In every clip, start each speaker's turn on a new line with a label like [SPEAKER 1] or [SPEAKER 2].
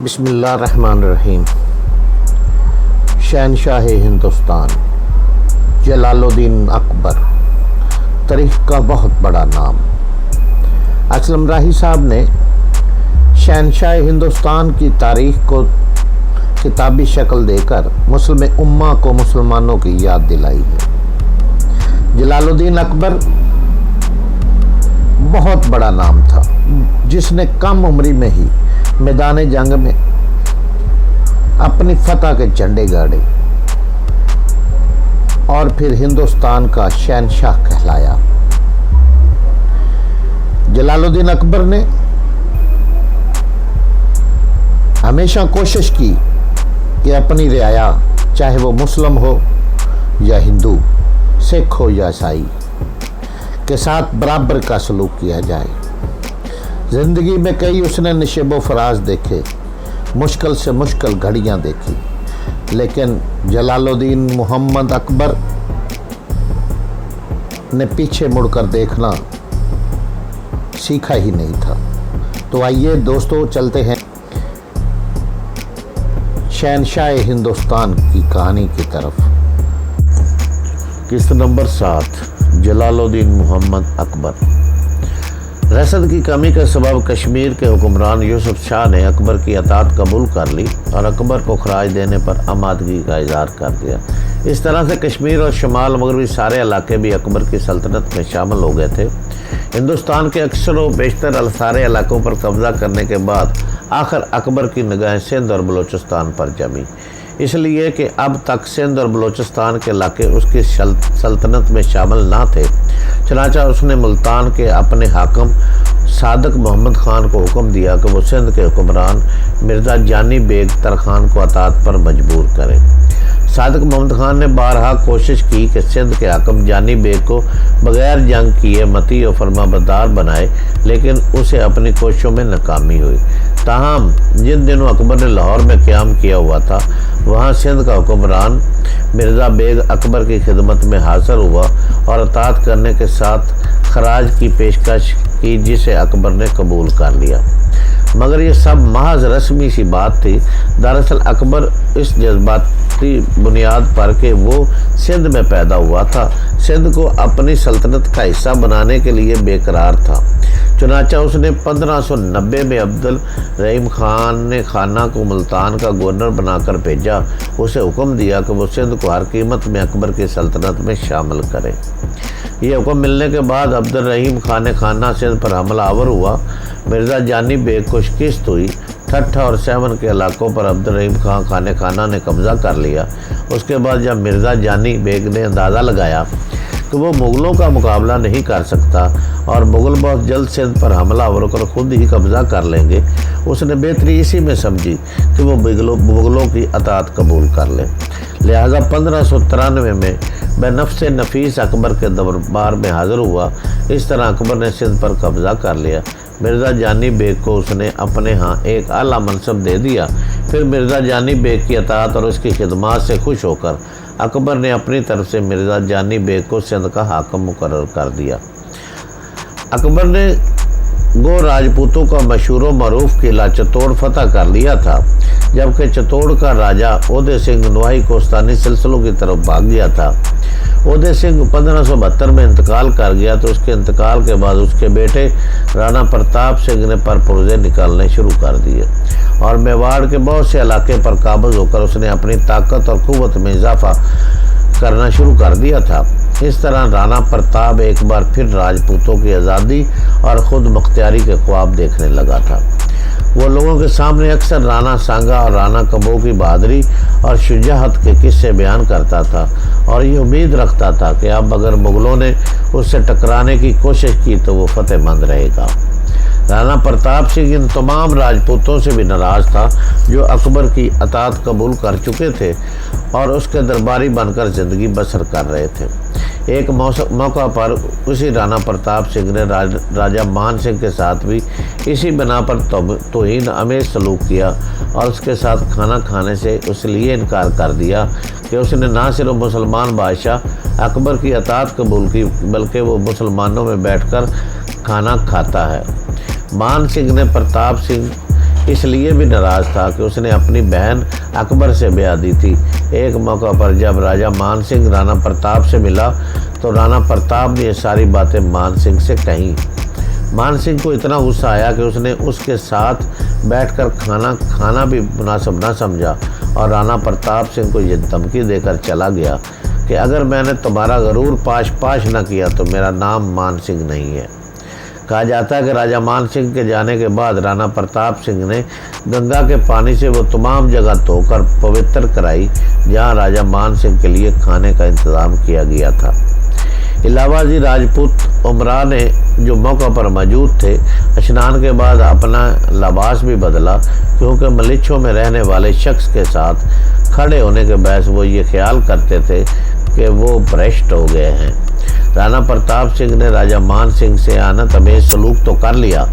[SPEAKER 1] بسم اللہ الرحمن الرحیم۔ شہنشاہ ہندوستان جلال الدین اکبر، تاریخ کا بہت بڑا نام۔ اسلم راہی صاحب نے شہنشاہ ہندوستان کی تاریخ کو کتابی شکل دے کر مسلم امہ کو مسلمانوں کی یاد دلائی ہے۔ جلال الدین اکبر بہت بڑا نام تھا، جس نے کم عمری میں ہی میدان جنگ میں اپنی فتح کے جھنڈے گاڑے اور پھر ہندوستان کا شہنشاہ کہلایا۔ جلال الدین اکبر نے ہمیشہ کوشش کی کہ اپنی رعایا، چاہے وہ مسلم ہو یا ہندو، سکھ ہو یا عیسائی، کے ساتھ برابر کا سلوک کیا جائے۔ زندگی میں کئی اس نے نشیب و فراز دیکھے، مشکل سے مشکل گھڑیاں دیکھی، لیکن جلال الدین محمد اکبر نے پیچھے مڑ کر دیکھنا سیکھا ہی نہیں تھا۔ تو آئیے دوستو چلتے ہیں شہنشاہ ہندوستان کی کہانی کی طرف۔ قسط نمبر 7، جلال الدین محمد اکبر۔ رسد کی کمی کے سبب کشمیر کے حکمران یوسف شاہ نے اکبر کی اطاعت قبول کر لی اور اکبر کو خراج دینے پر آمادگی کا اظہار کر دیا۔ اس طرح سے کشمیر اور شمال مغربی سارے علاقے بھی اکبر کی سلطنت میں شامل ہو گئے تھے۔ ہندوستان کے اکثر و بیشتر سارے علاقوں پر قبضہ کرنے کے بعد آخر اکبر کی نگاہیں سندھ اور بلوچستان پر جمی، اس لیے کہ اب تک سندھ اور بلوچستان کے علاقے اس کی سلطنت میں شامل نہ تھے۔ چنانچہ اس نے ملتان کے اپنے حاکم صادق محمد خان کو حکم دیا کہ وہ سندھ کے حکمران مرزا جانی بیگ ترخان کو اطاعت پر مجبور کرے۔ صادق محمد خان نے بارہا کوشش کی کہ سندھ کے حاکم جانی بیگ کو بغیر جنگ کیے مطیع و فرمانبردار بنائے، لیکن اسے اپنی کوششوں میں ناکامی ہوئی۔ تاہم جن دنوں اکبر نے لاہور میں قیام کیا ہوا تھا، وہاں سندھ کا حکمران مرزا بیگ اکبر کی خدمت میں حاضر ہوا اور اطاعت کرنے کے ساتھ خراج کی پیشکش کی، جسے اکبر نے قبول کر لیا۔ مگر یہ سب محض رسمی سی بات تھی۔ دراصل اکبر اس جذباتی بنیاد پر کہ وہ سندھ میں پیدا ہوا تھا، سندھ کو اپنی سلطنت کا حصہ بنانے کے لیے بے قرار تھا۔ چنانچہ اس نے 1590 میں عبد الرحیم خان نے خانہ کو ملتان کا گورنر بنا کر بھیجا۔ اسے حکم دیا کہ وہ سندھ کو ہر قیمت میں اکبر کی سلطنت میں شامل کرے۔ یہ حکم ملنے کے بعد عبد الرحیم خان خانہ سندھ پر حملہ آور ہوا۔ مرزا جانی بیگ کو شکست ہوئی۔ ٹھٹھہ اور سیون کے علاقوں پر عبد الرحیم خان خانہ نے قبضہ کر لیا۔ اس کے بعد جب مرزا جانی بیگ نے اندازہ لگایا کہ وہ مغلوں کا مقابلہ نہیں کر سکتا اور مغل بہت جلد سندھ پر حملہ آور کر خود ہی قبضہ کر لیں گے، اس نے بہتری اسی میں سمجھی کہ وہ مغلوں کی اطاعت قبول کر لے۔ لہذا 1593 میں بنفس نفیس اکبر کے دربار میں حاضر ہوا۔ اس طرح اکبر نے سندھ پر قبضہ کر لیا۔ مرزا جانی بیگ کو اس نے اپنے ہاں ایک اعلیٰ منصب دے دیا۔ پھر مرزا جانی بیگ کی اطاعت اور اس کی خدمات سے خوش ہو کر اکبر نے اپنی طرف سے مرزا جانی بیگ کو سندھ کا حاکم مقرر کر دیا۔ اکبر نے گو راجپوتوں کا مشہور و معروف قلعہ چتوڑ فتح کر لیا تھا، جبکہ چتوڑ کا راجہ اودے سنگھ نوائی کوستانی سلسلوں کی طرف بھاگ گیا تھا۔ اودے سنگھ 1572 میں انتقال کر گیا تو اس کے انتقال کے بعد اس کے بیٹے رانا پرتاپ سنگھ نے پروزے نکالنے شروع کر دیے اور میواڑ کے بہت سے علاقے پر قابض ہو کر اس نے اپنی طاقت اور قوت میں اضافہ کرنا شروع کر دیا تھا۔ اس طرح رانا پرتاپ ایک بار پھر راجپوتوں کی آزادی اور خود مختاری کے خواب دیکھنے لگا تھا۔ وہ لوگوں کے سامنے اکثر رانا سانگا اور رانا کبو کی بہادری اور شجاعت کے قصے بیان کرتا تھا اور یہ امید رکھتا تھا کہ اب اگر مغلوں نے اس سے ٹکرانے کی کوشش کی تو وہ فتح مند رہے گا۔ رانا پرتاپ سنگھ ان تمام راجپوتوں سے بھی ناراض تھا جو اکبر کی اطاعت قبول کر چکے تھے اور اس کے درباری بن کر زندگی بسر کر رہے تھے۔ ایک موقع پر اسی رانا پرتاپ سنگھ نے راجہ مان سنگھ کے ساتھ بھی اسی بنا پر توہین آمیز سلوک کیا اور اس کے ساتھ کھانا کھانے سے اس لیے انکار کر دیا کہ اس نے نہ صرف مسلمان بادشاہ اکبر کی اطاعت قبول کی بلکہ وہ مسلمانوں میں بیٹھ کر کھانا کھاتا ہے۔ مان سنگھ نے پرتاپ سنگھ اس لیے بھی ناراض تھا کہ اس نے اپنی بہن اکبر سے بیاہ دی تھی۔ ایک موقع پر جب راجہ مان سنگھ رانا پرتاپ سے ملا تو رانا پرتاپ نے یہ ساری باتیں مان سنگھ سے کہیں۔ مان سنگھ کو اتنا غصہ آیا کہ اس نے اس کے ساتھ بیٹھ کر کھانا بھی مناسب نہ سمجھا اور رانا پرتاپ سنگھ کو یہ دھمکی دے کر چلا گیا کہ اگر میں نے تمہارا غرور پاش نہ کیا تو میرا نام مان سنگھ نہیں ہے۔ کہا جاتا ہے کہ راجہ مان سنگھ کے جانے کے بعد رانا پرتاپ سنگھ نے گنگا کے پانی سے وہ تمام جگہ دھو کر پوتر کرائی جہاں راجہ مان سنگھ کے لیے کھانے کا انتظام کیا گیا تھا۔ علاوہ ازیں راجپوت عمرا نے جو موقع پر موجود تھے اشنان کے بعد اپنا لباس بھی بدلا، کیونکہ ملیچھوں میں رہنے والے شخص کے ساتھ کھڑے ہونے کے باعث وہ یہ خیال کرتے تھے کہ وہ بھرشٹ ہو گئے ہیں۔ رانا پرتاپ سنگھ نے راجہ مان سنگھ سے اعانت آمیز سلوک تو کر لیا،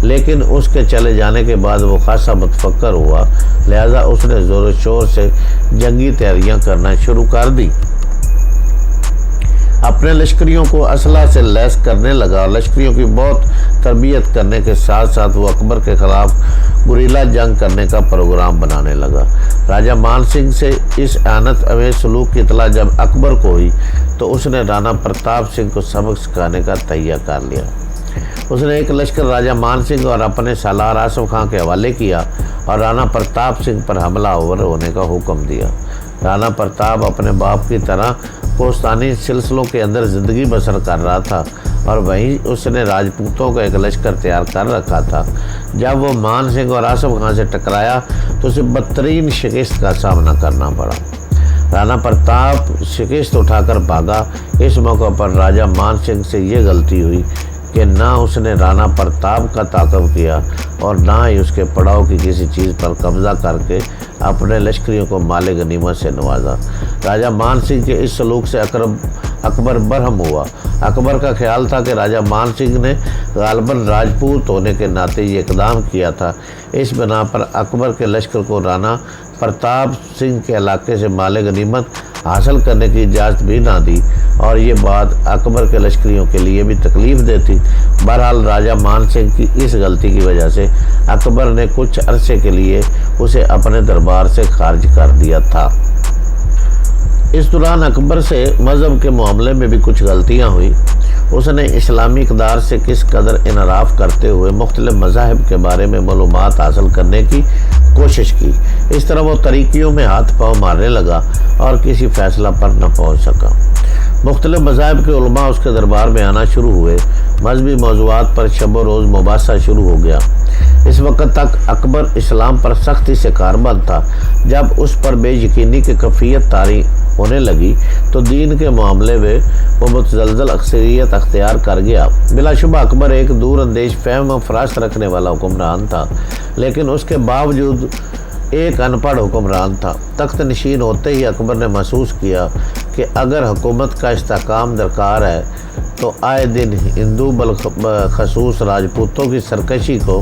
[SPEAKER 1] لیکن اس کے چلے جانے کے بعد وہ خاصا متفکر ہوا، لہذا اس نے زور و شور سے جنگی تیاریاں کرنا شروع کر دی۔ اپنے لشکریوں کو اسلحہ سے لیس کرنے لگا اور لشکریوں کی بہت تربیت کرنے کے ساتھ ساتھ وہ اکبر کے خلاف گریلا جنگ کرنے کا پروگرام بنانے لگا۔ راجہ مان سنگھ سے اس اعانت آمیز سلوک کی اطلاع جب اکبر کو ہوئی تو اس نے رانا پرتاپ سنگھ کو سبق سکھانے کا تہیہ کر لیا۔ اس نے ایک لشکر راجہ مان سنگھ اور اپنے سالار آصف خان کے حوالے کیا اور رانا پرتاپ سنگھ پر حملہ آور ہونے کا حکم دیا۔ رانا پرتاپ اپنے باپ کی طرح کوستانی سلسلوں کے اندر زندگی بسر کر رہا تھا اور وہیں اس نے راجپوتوں کا ایک لشکر تیار کر رکھا تھا۔ جب وہ مان سنگھ اور آصف خان سے ٹکرایا تو اسے بدترین شکست کا سامنا کرنا پڑا۔ رانا پرتاپ شکست اٹھا کر بھاگا۔ اس موقع پر راجہ مان سنگھ سے یہ غلطی ہوئی کہ نہ اس نے رانا پرتاپ کا تعاقب کیا اور نہ ہی اس کے پڑاؤ کی کسی چیز پر قبضہ کر کے اپنے لشکریوں کو مال غنیمت سے نوازا۔ راجہ مان سنگھ کے اس سلوک سے اکبر برہم ہوا۔ اکبر کا خیال تھا کہ راجہ مان سنگھ نے غالباً راجپوت ہونے کے ناطے یہ اقدام کیا تھا۔ اس بنا پر اکبر کے لشکر کو رانا پرتاپ سنگھ کے علاقے سے مال غنیمت حاصل کرنے کی اجازت بھی نہ دی اور یہ بات اکبر کے لشکریوں کے لیے بھی تکلیف دہ تھی۔ بہرحال راجہ مان سنگھ کی اس غلطی کی وجہ سے اکبر نے کچھ عرصے کے لیے اسے اپنے دربار سے خارج کر دیا تھا۔ اس دوران اکبر سے مذہب کے معاملے میں بھی کچھ غلطیاں ہوئی۔ اس نے اسلامی اقدار سے کس قدر انحراف کرتے ہوئے مختلف مذاہب کے بارے میں معلومات حاصل کرنے کی کوشش کی۔ اس طرح وہ طریقیوں میں ہاتھ پاؤں مارنے لگا اور کسی فیصلہ پر نہ پہنچ سکا۔ مختلف مذاہب کے علماء اس کے دربار میں آنا شروع ہوئے۔ مذہبی موضوعات پر شب و روز مباحثہ شروع ہو گیا۔ اس وقت تک اکبر اسلام پر سختی سے کاربند تھا۔ جب اس پر بے یقینی کی کیفیت طاری ہونے لگی تو دین کے معاملے میں وہ متزلزل اکثریت اختیار کر گیا۔ بلا شبہ اکبر ایک دور اندیش فہم و فراست رکھنے والا حکمران تھا، لیکن اس کے باوجود ایک ان پڑھ حکمران تھا۔ تخت نشین ہوتے ہی اکبر نے محسوس کیا کہ اگر حکومت کا استحکام درکار ہے تو آئے دن ہندو بالخصوص راجپوتوں کی سرکشی کو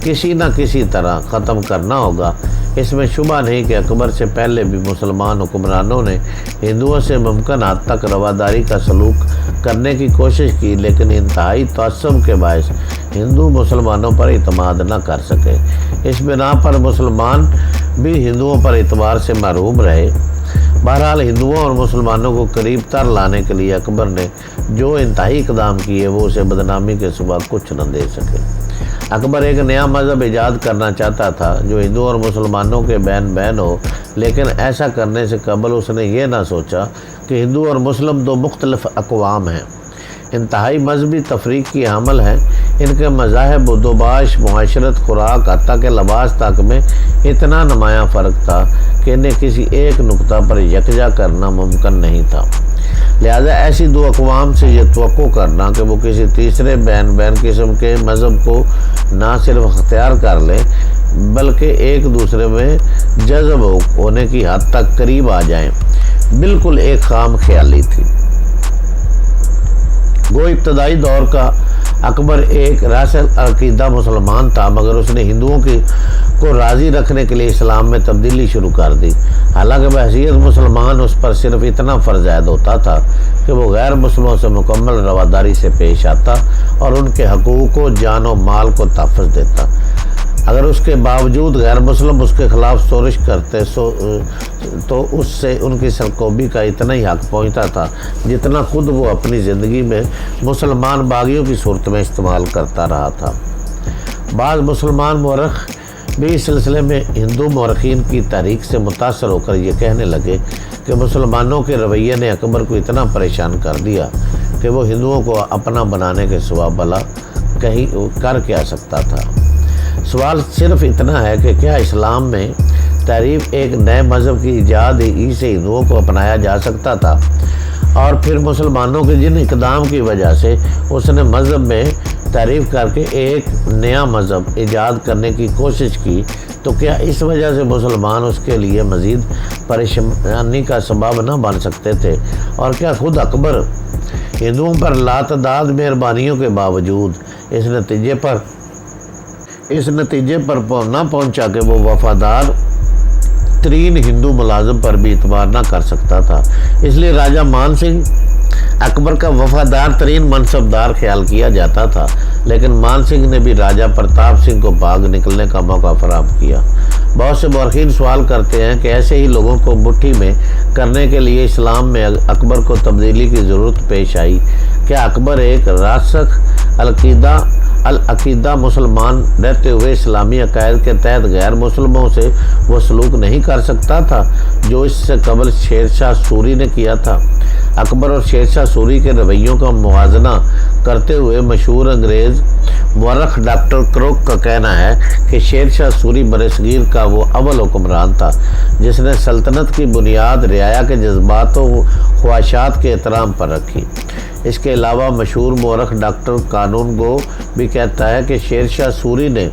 [SPEAKER 1] کسی نہ کسی طرح ختم کرنا ہوگا۔ اس میں شبہ نہیں کہ اکبر سے پہلے بھی مسلمان حکمرانوں نے ہندوؤں سے ممکن حد تک رواداری کا سلوک کرنے کی کوشش کی، لیکن انتہائی تعصب کے باعث ہندو مسلمانوں پر اعتماد نہ کر سکے۔ اس بنا پر مسلمان بھی ہندوؤں پر اعتبار سے محروم رہے۔ بہرحال ہندوؤں اور مسلمانوں کو قریب تر لانے کے لیے اکبر نے جو انتہائی اقدام کیے وہ اسے بدنامی کے سوا کچھ نہ دے سکے۔ اکبر ایک نیا مذہب ایجاد کرنا چاہتا تھا جو ہندو اور مسلمانوں کے بین بین ہو، لیکن ایسا کرنے سے قبل اس نے یہ نہ سوچا کہ ہندو اور مسلم دو مختلف اقوام ہیں، انتہائی مذہبی تفریق کی حامل ہیں۔ ان کے مذاہب و دوباش، معاشرت، خوراک، حتیٰ کہ لباس تک میں اتنا نمایاں فرق تھا کہ انہیں کسی ایک نقطہ پر یکجا کرنا ممکن نہیں تھا۔ لہذا ایسی دو اقوام سے یہ توقع کرنا کہ وہ کسی تیسرے بین قسم کے مذہب کو نہ صرف اختیار کر لیں بلکہ ایک دوسرے میں جذب ہونے کی حد تک قریب آ جائیں، بالکل ایک خام خیالی تھی۔ وہ ابتدائی دور کا اکبر ایک راسخ عقیدہ مسلمان تھا، مگر اس نے ہندوؤں کو راضی رکھنے کے لیے اسلام میں تبدیلی شروع کر دی۔ حالانکہ بحیثیت مسلمان اس پر صرف اتنا فرض عائد ہوتا تھا کہ وہ غیر مسلموں سے مکمل رواداری سے پیش آتا اور ان کے حقوق و جان و مال کو تحفظ دیتا۔ اگر اس کے باوجود غیر مسلم اس کے خلاف سازش کرتے تو اس سے ان کی سرکوبی کا اتنا ہی حق پہنچتا تھا جتنا خود وہ اپنی زندگی میں مسلمان باغیوں کی صورت میں استعمال کرتا رہا تھا۔ بعض مسلمان مورخ بھی اس سلسلے میں ہندو مورخین کی تحریک سے متاثر ہو کر یہ کہنے لگے کہ مسلمانوں کے رویے نے اکبر کو اتنا پریشان کر دیا کہ وہ ہندوؤں کو اپنا بنانے کے سوا بھلا کہیں کر کیا سکتا تھا۔ سوال صرف اتنا ہے کہ کیا اسلام میں تعریف ایک نئے مذہب کی ایجاد ہی سے ہندوؤں کو اپنایا جا سکتا تھا، اور پھر مسلمانوں کے جن اقدام کی وجہ سے اس نے مذہب میں تعریف کر کے ایک نیا مذہب ایجاد کرنے کی کوشش کی، تو کیا اس وجہ سے مسلمان اس کے لیے مزید پریشانی کا سبب نہ بن سکتے تھے؟ اور کیا خود اکبر ہندوؤں پر لاتعداد مہربانیوں کے باوجود اس نتیجے پر نہ پہنچا کہ وہ وفادار ترین ہندو ملازم پر بھی اعتبار نہ کر سکتا تھا؟ اس لیے راجہ مان سنگھ اکبر کا وفادار ترین منصبدار خیال کیا جاتا تھا، لیکن مان سنگھ نے بھی راجہ پرتاپ سنگھ کو بھاگ نکلنے کا موقع فراہم کیا۔ بہت سے مورخین سوال کرتے ہیں کہ ایسے ہی لوگوں کو مٹھی میں کرنے کے لیے اسلام میں اکبر کو تبدیلی کی ضرورت پیش آئی۔ کیا اکبر ایک راسخ العقیدہ مسلمان رہتے ہوئے اسلامی عقائد کے تحت غیر مسلموں سے وہ سلوک نہیں کر سکتا تھا جو اس سے قبل شیر شاہ سوری نے کیا تھا؟ اکبر اور شیر شاہ سوری کے رویوں کا موازنہ کرتے ہوئے مشہور انگریز مورخ ڈاکٹر کروک کا کہنا ہے کہ شیر شاہ سوری برصغیر کا وہ اول حکمران تھا جس نے سلطنت کی بنیاد رعایا کے جذبات و خواہشات کے احترام پر رکھی۔ اس کے علاوہ مشہور مورخ ڈاکٹر قانون گو بھی کہتا ہے کہ شیر شاہ سوری نے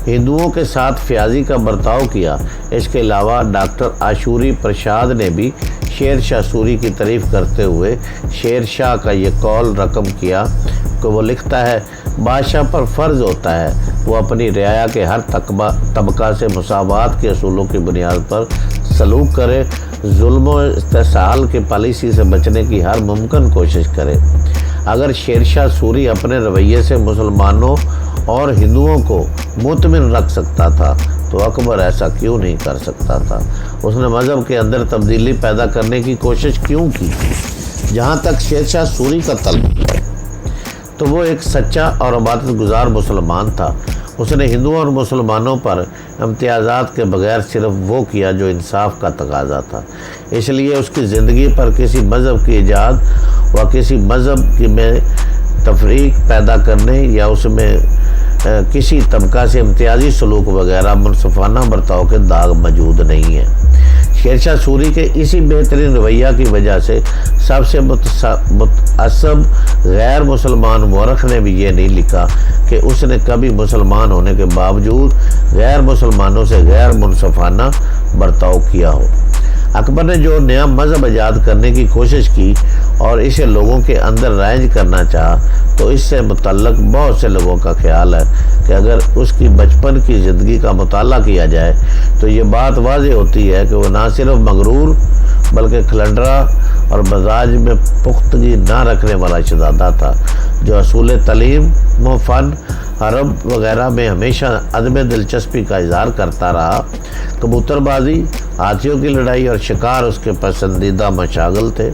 [SPEAKER 1] ہندوؤں کے ساتھ فیاضی کا برتاؤ کیا۔ اس کے علاوہ ڈاکٹر آشوری پرشاد نے بھی شیر شاہ سوری کی تعریف کرتے ہوئے شیر شاہ کا یہ قول رقم کیا کہ وہ لکھتا ہے، بادشاہ پر فرض ہوتا ہے وہ اپنی رعایا کے ہر طبقہ سے مساوات کے اصولوں کی بنیاد پر سلوک کرے، ظلم و استحصال کی پالیسی سے بچنے کی ہر ممکن کوشش کرے۔ اگر شیر شاہ سوری اپنے رویے سے مسلمانوں اور ہندوؤں کو مطمئن رکھ سکتا تھا تو اکبر ایسا کیوں نہیں کر سکتا تھا؟ اس نے مذہب کے اندر تبدیلی پیدا کرنے کی کوشش کیوں کی؟ جہاں تک شیر شاہ سوری کا تعلق ہے تو وہ ایک سچا اور عبادت گزار مسلمان تھا۔ اس نے ہندوؤں اور مسلمانوں پر امتیازات کے بغیر صرف وہ کیا جو انصاف کا تقاضا تھا۔ اس لیے اس کی زندگی پر کسی مذہب کی ایجاد و کسی مذہب میں تفریق پیدا کرنے یا اس میں کسی طبقہ سے امتیازی سلوک وغیرہ منصفانہ برتاؤ کے داغ موجود نہیں ہیں۔ شیر شاہ سوری کے اسی بہترین رویہ کی وجہ سے سب سے متعصب غیر مسلمان مورخ نے بھی یہ نہیں لکھا کہ اس نے کبھی مسلمان ہونے کے باوجود غیر مسلمانوں سے غیر منصفانہ برتاؤ کیا ہو۔ اکبر نے جو نیا مذہب ایجاد کرنے کی کوشش کی اور اسے لوگوں کے اندر رائج کرنا چاہا، تو اس سے متعلق بہت سے لوگوں کا خیال ہے کہ اگر اس کی بچپن کی زندگی کا مطالعہ کیا جائے تو یہ بات واضح ہوتی ہے کہ وہ نہ صرف مغرور بلکہ کھلنڈرا اور مزاج میں پختگی نہ رکھنے والا شہزادہ تھا، جو اصول تعلیم و فن عرب وغیرہ میں ہمیشہ عدم دلچسپی کا اظہار کرتا رہا۔ کبوتر بازی، ہاتھیوں کی لڑائی اور شکار اس کے پسندیدہ مشاغل تھے۔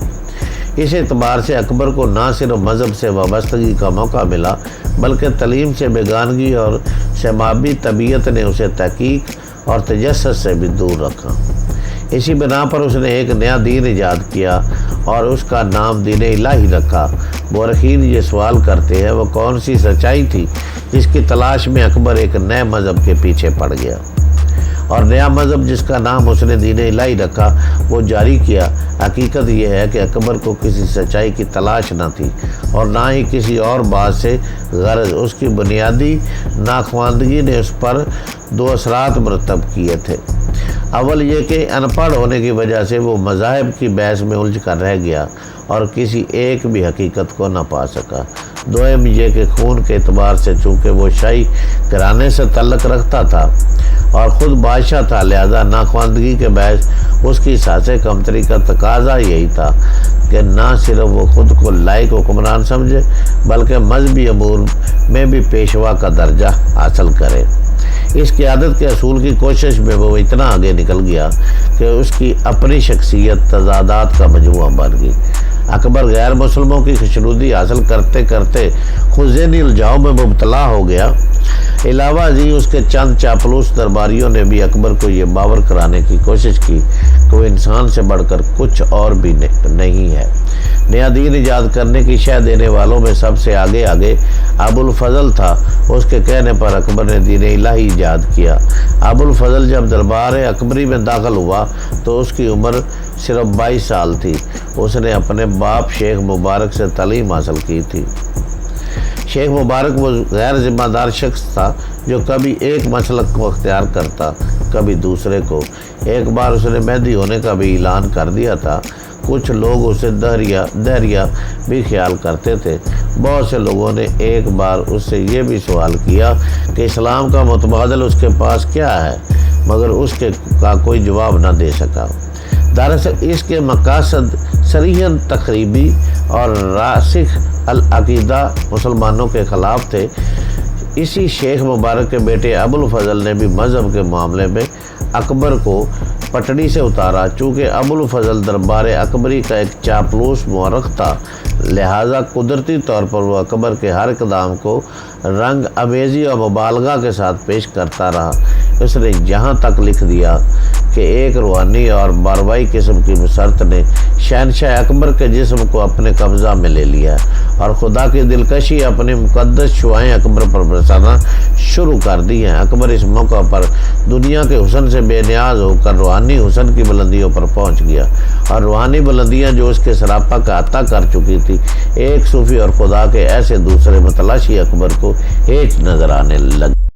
[SPEAKER 1] اس اعتبار سے اکبر کو نہ صرف مذہب سے وابستگی کا موقع ملا بلکہ تعلیم سے بیگانگی اور شمابی طبیعت نے اسے تحقیق اور تجسس سے بھی دور رکھا۔ اسی بنا پر اس نے ایک نیا دین ایجاد کیا اور اس کا نام دین الہی رکھا۔ مورخین یہ سوال کرتے ہیں وہ کون سی سچائی تھی جس کی تلاش میں اکبر ایک نئے مذہب کے پیچھے پڑ گیا، اور نیا مذہب جس کا نام اس نے دین الہی رکھا وہ جاری کیا۔ حقیقت یہ ہے کہ اکبر کو کسی سچائی کی تلاش نہ تھی اور نہ ہی کسی اور بات سے غرض۔ اس کی بنیادی ناخواندگی نے اس پر دو اثرات مرتب کیے تھے۔ اول یہ کہ ان پڑھ ہونے کی وجہ سے وہ مذاہب کی بحث میں الجھ کر رہ گیا اور کسی ایک بھی حقیقت کو نہ پا سکا۔ دوم یہ کہ خون کے اعتبار سے چونکہ وہ شاہی گھرانے سے تعلق رکھتا تھا اور خود بادشاہ تھا، لہذا ناخواندگی کے باعث اس کی سانس کمتری کا تقاضا یہی تھا کہ نہ صرف وہ خود کو لائق حکمران سمجھے بلکہ مذہبی امور میں بھی پیشوا کا درجہ حاصل کرے۔ اس قیادت کے اصول کی کوشش میں وہ اتنا آگے نکل گیا کہ اس کی اپنی شخصیت تضادات کا مجموعہ بن گئی۔ اکبر غیر مسلموں کی خوشنودی حاصل کرتے کرتے خود ذہنی الجھاؤ میں مبتلا ہو گیا۔ علاوہ ازیں اس کے چند چاپلوس درباریوں نے بھی اکبر کو یہ باور کرانے کی کوشش کی کہ وہ انسان سے بڑھ کر کچھ اور بھی نہیں ہے۔ نیا دین ایجاد کرنے کی شہ دینے والوں میں سب سے آگے ابو الفضل تھا۔ اس کے کہنے پر اکبر نے دین الہی ایجاد کیا۔ ابو الفضل جب دربار اکبری میں داخل ہوا تو اس کی عمر صرف 22 سال تھی۔ اس نے اپنے باپ شیخ مبارک سے تعلیم حاصل کی تھی۔ شیخ مبارک وہ غیر ذمہ دار شخص تھا جو کبھی ایک مسلک کو اختیار کرتا کبھی دوسرے کو۔ ایک بار اس نے مہدی ہونے کا بھی اعلان کر دیا تھا۔ کچھ لوگ اسے دہریہ بھی خیال کرتے تھے۔ بہت سے لوگوں نے ایک بار اس سے یہ بھی سوال کیا کہ اسلام کا متبادل اس کے پاس کیا ہے، مگر اس کا کوئی جواب نہ دے سکا۔ دراصل اس کے مقاصد صریحاً تخریبی اور راسخ العقیدہ مسلمانوں کے خلاف تھے۔ اسی شیخ مبارک کے بیٹے ابو الفضل نے بھی مذہب کے معاملے میں اکبر کو پٹڑی سے اتارا۔ چونکہ ابو الفضل دربار اکبری کا ایک چاپلوس مورخ تھا، لہٰذا قدرتی طور پر وہ اکبر کے ہر اقدام کو رنگ آمیزی اور مبالغہ کے ساتھ پیش کرتا رہا۔ اس نے یہاں تک لکھ دیا کہ ایک روحانی اور باروائی قسم کی مسرت نے شہنشاہ اکبر کے جسم کو اپنے قبضہ میں لے لیا اور خدا کی دلکشی اپنی مقدس شعائیں اکبر پر برسانا شروع کر دی ہیں۔ اکبر اس موقع پر دنیا کے حسن سے بے نیاز ہو کر روحانی حسن کی بلندیوں پر پہنچ گیا، اور روحانی بلندیاں جو اس کے سراپا کا عطا کر چکی تھی، ایک صوفی اور خدا کے ایسے دوسرے متلاشی اکبر کو ہیچ نظر آنے لگی۔